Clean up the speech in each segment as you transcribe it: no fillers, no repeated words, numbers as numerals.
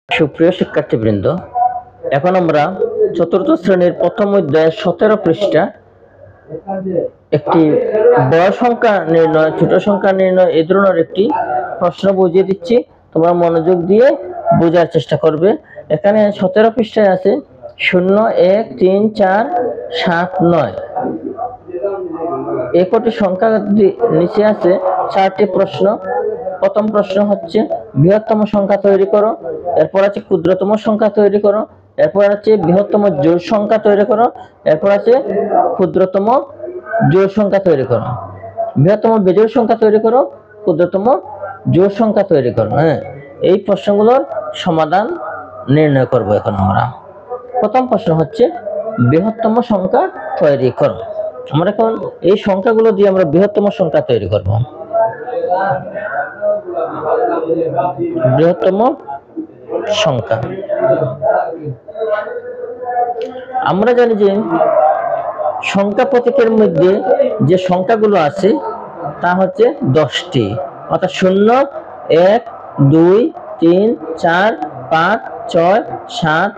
সুপ্রিয় শিক্ষার্থীবৃন্দ, এখন আমরা চতুর্থ শ্রেণীর প্রথম অধ্যায় 17 পৃষ্ঠা একটি বড় সংখ্যা নির্ণয়, ছোট সংখ্যা নির্ণয় এই ধরনের একটি প্রশ্ন বুঝিয়ে দিচ্ছি। তোমরা মনোযোগ দিয়ে বোঝার চেষ্টা করবে। এখানে 17 পৃষ্ঠায় আছে 0, 1, 3, 4, 7, 9 এই কটি সংখ্যা নিচে আছে 4টি প্রশ্ন। প্রথম প্রশ্ন হচ্ছে বৃহত্তম সংখ্যা তৈরি করো, এরপর আছে ক্ষুদ্রতম সংখ্যা তৈরি করো, এরপর আছে বৃহত্তম জোড় সংখ্যা তৈরি করো, এরপর আছে ক্ষুদ্রতম জোড় সংখ্যা তৈরি করো, বৃহত্তম বেজোড় সংখ্যা তৈরি করো, ক্ষুদ্রতম জোড় সংখ্যা তৈরি করো। এই প্রশ্নগুলোর সমাধান নির্ণয় করব এখন আমরা। প্রথম প্রশ্ন হচ্ছে বৃহত্তম সংখ্যা তৈরি করো। আমরা এখন এই সংখ্যাগুলো দিয়ে আমরা বৃহত্তম সংখ্যা তৈরি করব। বৃহত্তম সংখ্যা আমরা জানি যে সংখ্যা প্রতীকের মধ্যে যে সংখ্যাগুলো আছে তা হচ্ছে 10টি, অর্থাৎ 0, 1, 2, 3, 4, 5, 6, 7,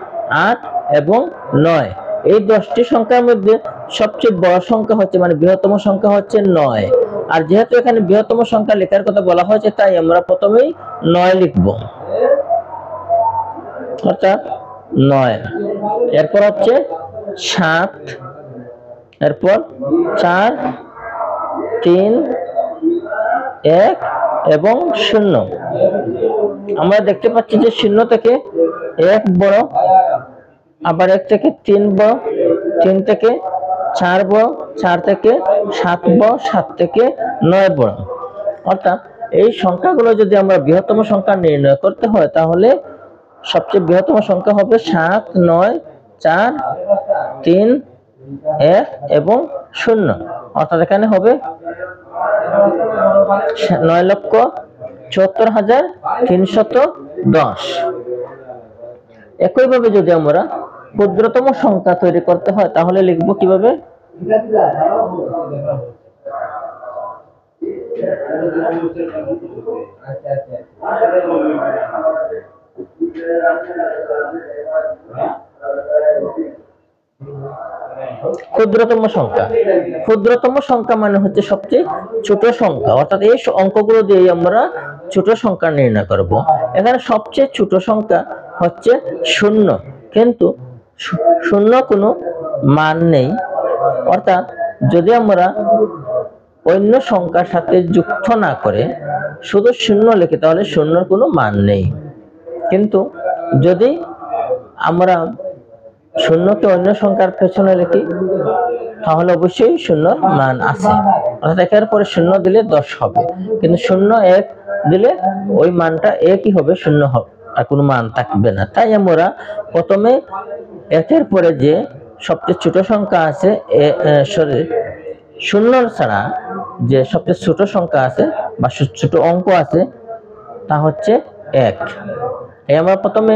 8 এবং 9। এই 10টি সংখ্যার মধ্যে সবচেয়ে বড় সংখ্যা হচ্ছে, মানে বৃহত্তম সংখ্যা হচ্ছে 9। আর যেহেতু এখানে বৃহত্তম সংখ্যা লেখার কথা বলা হয়েছে, তাই আমরা প্রথমেই 9 লিখব, অর্থাৎ 9। এরপর হচ্ছে 7, এরপর 4, 3, 1 এবং 0। আমরা দেখতে পাচ্ছি যে 0 থেকে 1 বড়, আবার 1 থেকে 3 বড়, 3 থেকে 4 বড়, 4 থেকে 7 বড়, 7 থেকে 9 বড়। অর্থাৎ এই সংখ্যাগুলো যদি আমরা বৃহত্তম সংখ্যা নির্ণয় করতে হয়, তাহলে সবচেয়ে বৃহত্তম সংখ্যা হবে 7, 9, 4, 3, 1 এবং 0। অর্থাৎ এখানে হবে 9,74,310। একইভাবে যদি আমরা ক্ষুদ্রতম সংখ্যা তৈরি করতে হয়, তাহলে লিখব কিভাবে? ক্ষুদ্রতম সংখ্যা। ক্ষুদ্রতম সংখ্যা মানে হচ্ছে সবচেয়ে ছোট সংখ্যা, অর্থাৎ এই অঙ্কগুলো দিয়ে আমরা ছোট সংখ্যা নির্ণয় করব। এখানে সবচেয়ে ছোট সংখ্যা হচ্ছে 0, কিন্তু 0 কোনো মান নেই। অর্থাৎ যদি আমরা অন্য সংখ্যার সাথে যুক্ত না করে শুধু 0 লিখি, তাহলে 0 কোনো মান নেই। কিন্তু যদি আমরা 0কে অন্য সংখ্যার পেছনে লিখি, তাহলে অবশ্যই 0 মান আছে। অর্থাৎ একের পরে 0 দিলে 10 হবে, কিন্তু 0, 1 দিলে ওই মানটা একই হবে, 0 হবে, আর কোনো মান থাকবে না। তাই আমরা প্রথমে একের পরে যে সবচেয়ে ছোট সংখ্যা আছে, 0 ছাড়া যে সবচেয়ে ছোট সংখ্যা আছে বা ছোট অঙ্ক আছে, তা হচ্ছে 1। আমরা প্রথমে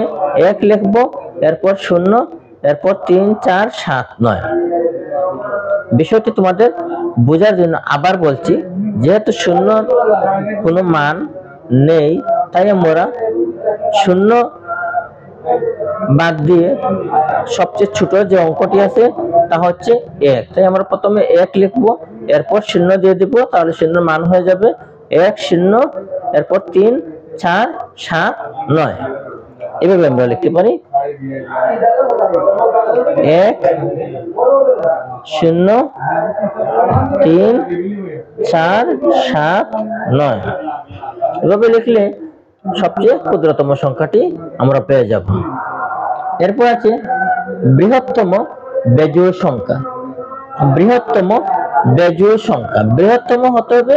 1 লিখব, এরপর 0, এরপর 3, 4, 7, 9। বিষয়টি তোমাদের বোঝার জন্য আবার বলছি, যেহেতু 0 কোনো মান নেই, তাই আমরা 0 বাদ দিয়ে সবচেয়ে ছোট যে অঙ্কটি আছে তা হচ্ছে 1। তাই আমরা প্রথমে 1 লিখব, এরপর 0 দিয়ে দিব, তাহলে 0 মান হয়ে যাবে 1, 0, এরপর 3, 4, 7, 9। এভাবে আমরা লিখতে পারি 1, 0, 3, 4, 7, 9। এভাবে লিখলে সবচেয়ে ক্ষুদ্রতম সংখ্যাটি আমরা পেয়ে যাব। এরপর আছে বৃহত্তম বেজোড় সংখ্যা। বৃহত্তম বেজোড় সংখ্যা, বৃহত্তম হতে হবে,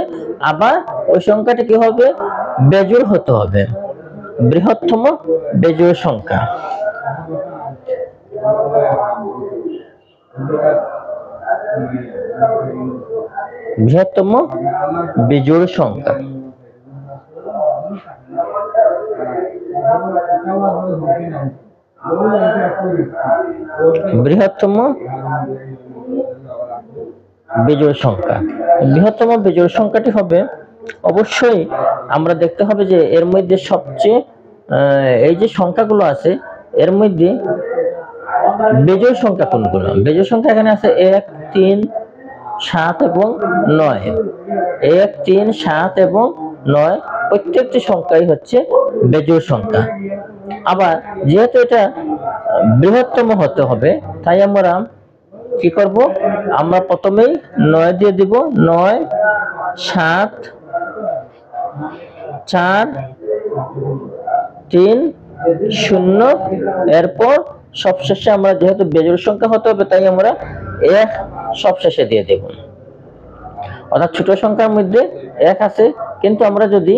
আবার ওই সংখ্যাটি কি হবে? বেজোড় হতে হবে। বৃহত্তম বেজোড় সংখ্যা। বৃহত্তম বেজোড় সংখ্যা। বৃহত্তম বেজোড় সংখ্যা। বৃহত্তম বেজোড় সংখ্যাটি হবে, অবশ্যই আমরা দেখতে হবে যে এর মধ্যে সবচেয়ে এই যে সংখ্যাগুলো আছে এর মধ্যে বেজোড় সংখ্যা কোনগুলো? বেজোড় সংখ্যা এখানে আছে 1, 3, 7 এবং 9। 1, 3, 7 এবং 9 প্রত্যেকটি সংখ্যাই হচ্ছে বেজোড় সংখ্যা। আবার যেহেতু এটা বৃহত্তম হতে হবে তাই আমরা কি করব? আমরা প্রথমেই 9 দিয়ে দিব। 9, 7, 4, 3, 0। এরপর সবশেষে আমরা যেহেতু বেজোড় সংখ্যা হতে হবে তাই আমরা 1 সবশেষে দিয়ে দেব। অর্থাৎ ছোট সংখ্যার মধ্যে 1 আছে, কিন্তু আমরা যদি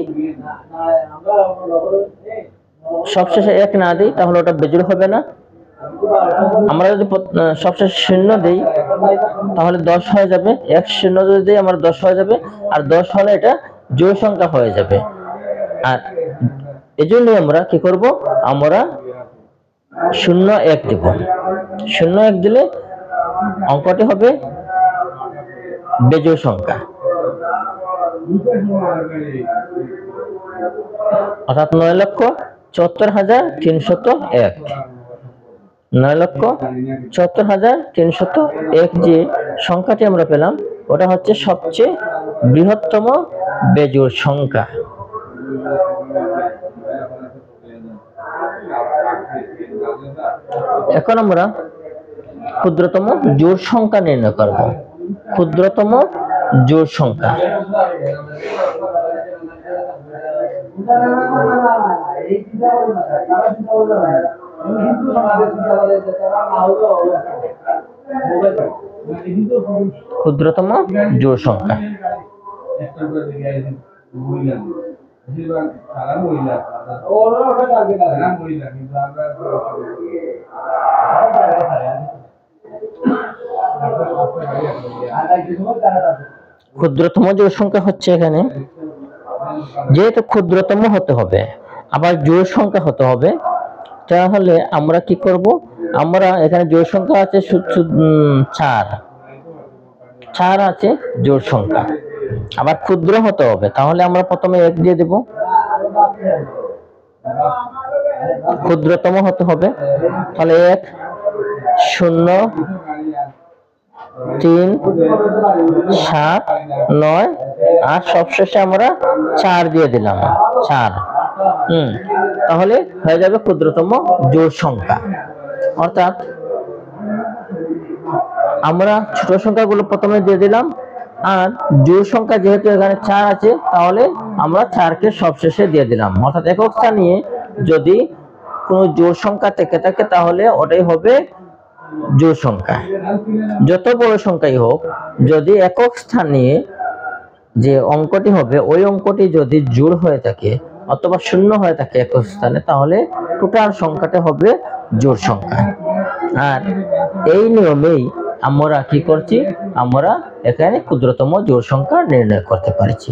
সবশেষে 1 না দিই তাহলে ওটা বেজোড় হবে না। আমরা যদি সবশেষে 0 দেই তাহলে 10 হয়ে যাবে। 1 0 যদি দিই আমরা 10 হয়ে যাবে, আর 10 হলে এটা জোড় সংখ্যা হয়ে যাবে। আর এজন্য আমরা কি করব? আমরা 0 1 দেব। 0 1 দিলে অঙ্কটি হবে বেজোড় সংখ্যা, অর্থাৎ 9,74,301। 9,74,301 যে সংখ্যাটি আমরা পেলাম ওটা হচ্ছে সবচেয়ে বৃহত্তম বেজোড় সংখ্যা। এখন আমরা ক্ষুদ্রতম জোড় সংখ্যা নির্ণয় করব। ক্ষুদ্রতম জোড় সংখ্যা ক্ষুদ্রতম জোড় সংখ্যা ক্ষুদ্রতম জোড় সংখ্যা হচ্ছে এখানে যেহেতু ক্ষুদ্রতম হতে হবে আবার জোড় সংখ্যা হতে হবে, তাহলে আমরা কি করব? আমরা এখানে জোড় সংখ্যা আছে 4 আছে জোড় সংখ্যা, আবার ক্ষুদ্র হতে হবে তাহলে আমরা প্রথমে 1 দিয়ে দেব। ক্ষুদ্রতম হতে হবে তাহলে 1, 0, 3, 7, 9 আর সবশেষে আমরা 4 দিয়ে দিলাম। 4 তাহলে হয়ে যাবে ক্ষুদ্রতম জোড় সংখ্যা। অর্থাৎ আমরা ছোট সংখ্যাগুলো প্রথমে দিয়ে দিলাম, আর জোড় সংখ্যা যেহেতু এখানে 4 আছে তাহলে আমরা 4কে সবশেষে দিয়ে দিলাম। অর্থাৎ একক স্থানে যদি কোনো জোড় সংখ্যা থেকে থাকে তাহলে ওটাই হবে জোড় সংখ্যা। যত বড় সংখ্যাই হোক, যদি একক স্থানে যে অঙ্কটি হবে ওই অঙ্কটি যদি জোড় হয়ে থাকে অথবা 0 হয়ে থাকে একক স্থানে তাহলে টোটাল সংখ্যাটা হবে জোড় সংখ্যা। আর এই নিয়মেই আমরা কি করছি? আমরা এখানে ক্ষুদ্রতম জোড় সংখ্যা নির্ণয় করতে পারছি।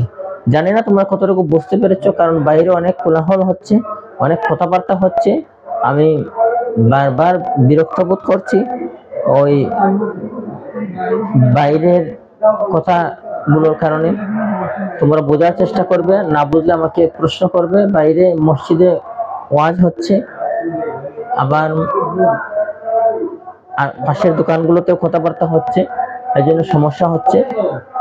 জানি না তোমরা কতটুকু বুঝতে পেরেছো, কারণ বাইরে অনেক কোলাহল হচ্ছে, অনেক কথাবার্তা হচ্ছে, আমি বারবার বিরক্ত বোধ করছি। ওই বাইরের কথাগুলোর কারণে তোমরা বোঝার চেষ্টা করবে, না বুঝলে আমাকে প্রশ্ন করবে। বাইরে মসজিদে ওয়াজ হচ্ছে, আবার পাশের দোকানগুলোতেও কথাবার্তা হচ্ছে, এই জন্য সমস্যা হচ্ছে।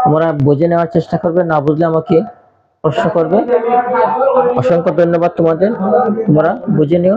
তোমরা বুঝে নেওয়ার চেষ্টা করবে, না বুঝলে আমাকে প্রশ্ন করবে। অসংখ্য ধন্যবাদ তোমাদের, তোমরা বুঝে নিও।